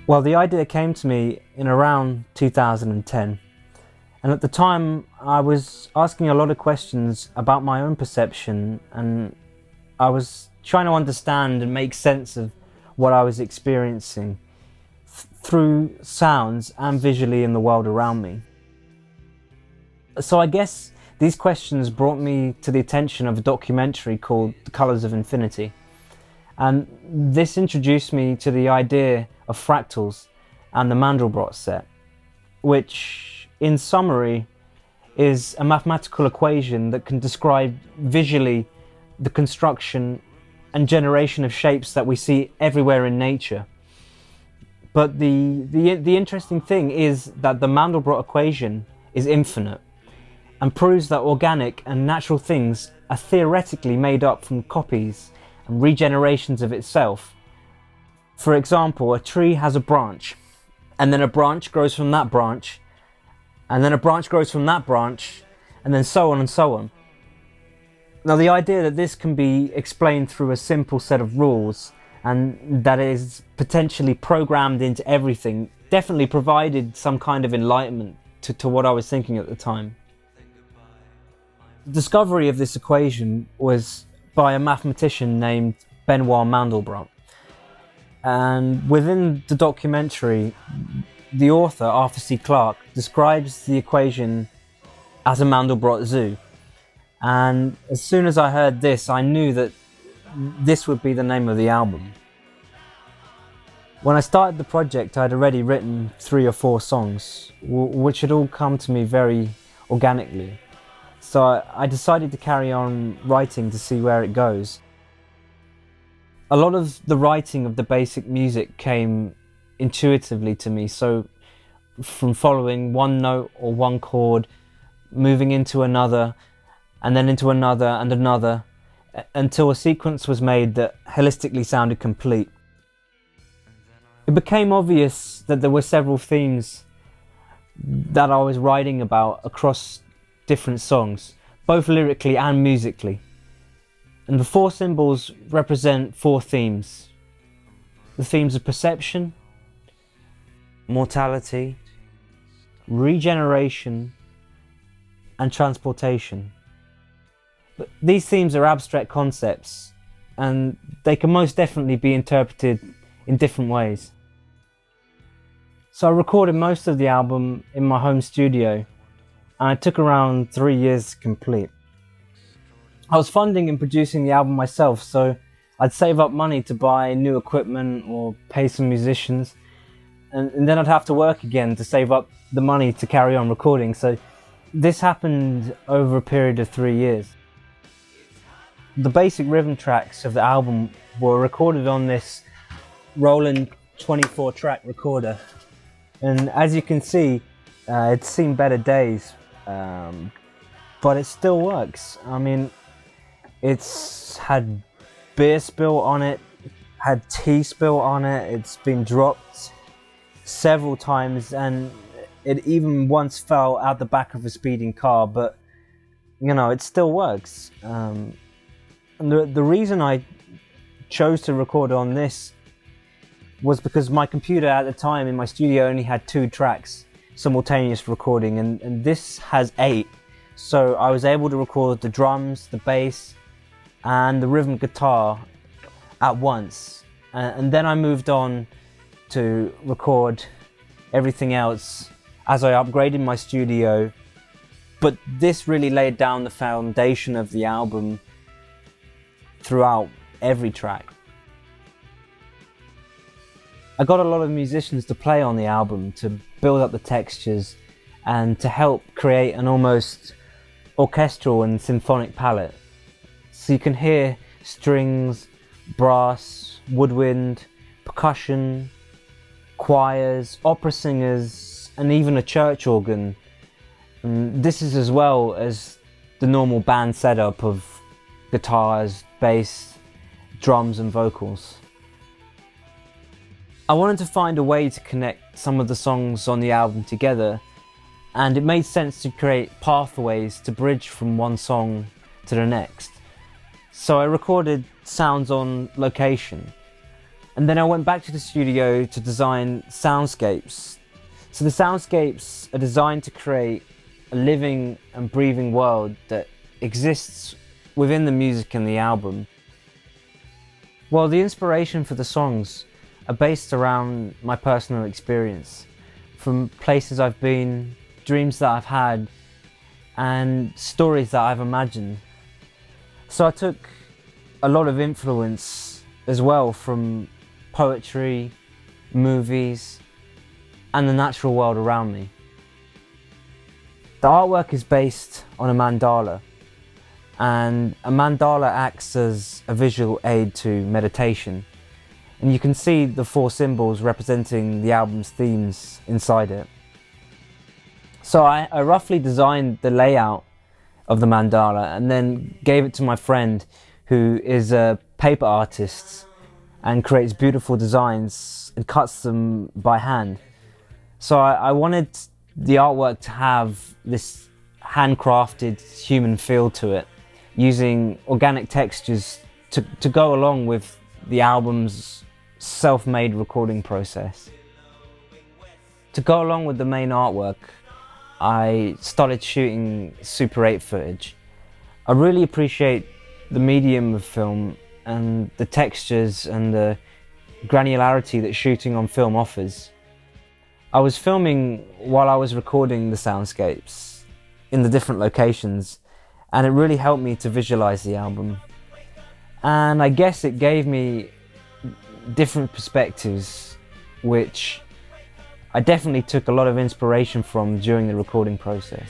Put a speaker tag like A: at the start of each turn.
A: Well, the idea came to me in around 2010, and at the time I was asking a lot of questions about my own perception, and I was trying to understand and make sense of what I was experiencing through sounds and visually in the world around me. So I guess these questions brought me to the attention of a documentary called The Colours of Infinity. And this introduced me to the idea of fractals and the Mandelbrot set, which, in summary, is a mathematical equation that can describe visually the construction and generation of shapes that we see everywhere in nature. But the interesting thing is that the Mandelbrot equation is infinite and proves that organic and natural things are theoretically made up from copies and regenerations of itself. For example, a tree has a branch, and then a branch grows from that branch, and then a branch grows from that branch, and then so on and so on. Now, the idea that this can be explained through a simple set of rules and that it is potentially programmed into everything definitely provided some kind of enlightenment to what I was thinking at the time. The discovery of this equation was by a mathematician named Benoit Mandelbrot. And within the documentary, the author, Arthur C. Clarke, describes the equation as a Mandelbrot Zoo. And as soon as I heard this, I knew that this would be the name of the album. When I started the project, I'd already written 3 or 4 songs, which had all come to me very organically. So I decided to carry on writing to see where it goes. A lot of the writing of the basic music came intuitively to me, so from following one note or one chord, moving into another, and then into another and another, until a sequence was made that holistically sounded complete. It became obvious that there were several themes that I was writing about across different songs, both lyrically and musically. And the 4 symbols represent 4 themes. The themes of perception, mortality, regeneration, and transportation. But these themes are abstract concepts, and they can most definitely be interpreted in different ways. So I recorded most of the album in my home studio, and it took around 3 years to complete. I was funding and producing the album myself, so I'd save up money to buy new equipment or pay some musicians, and then I'd have to work again to save up the money to carry on recording. So this happened over a period of 3 years. The basic rhythm tracks of the album were recorded on this Roland 24-track recorder, and as you can see, it's seen better days, but it still works. I mean, it's had beer spill on it, had tea spill on it, it's been dropped several times, and it even once fell out the back of a speeding car, but you know, it still works. And the reason I chose to record on this was because my computer at the time in my studio only had 2 tracks, simultaneous recording, and this has 8. So I was able to record the drums, the bass, and the rhythm guitar at once. And then I moved on to record everything else as I upgraded my studio. But this really laid down the foundation of the album throughout every track. I got a lot of musicians to play on the album to build up the textures and to help create an almost orchestral and symphonic palette. So you can hear strings, brass, woodwind, percussion, choirs, opera singers, and even a church organ. And this is as well as the normal band setup of guitars, bass, drums and vocals. I wanted to find a way to connect some of the songs on the album together, and it made sense to create pathways to bridge from one song to the next. So I recorded sounds on location, And then I went back to the studio to design soundscapes. So the soundscapes are designed to create a living and breathing world that exists within the music and the album. Well, the inspiration for the songs are based around my personal experience, from places I've been, dreams that I've had, and stories that I've imagined. So I took a lot of influence as well from poetry, movies, and the natural world around me. The artwork is based on a mandala, and a mandala acts as a visual aid to meditation. And you can see the 4 symbols representing the album's themes inside it. So I roughly designed the layout of the mandala and then gave it to my friend, who is a paper artist and creates beautiful designs and cuts them by hand. So I wanted the artwork to have this handcrafted human feel to it, using organic textures to go along with the album's self-made recording process. To go along with the main artwork, I started shooting Super 8 footage. I really appreciate the medium of film and the textures and the granularity that shooting on film offers. I was filming while I was recording the soundscapes in the different locations, and it really helped me to visualize the album. And I guess it gave me different perspectives, which I definitely took a lot of inspiration from during the recording process.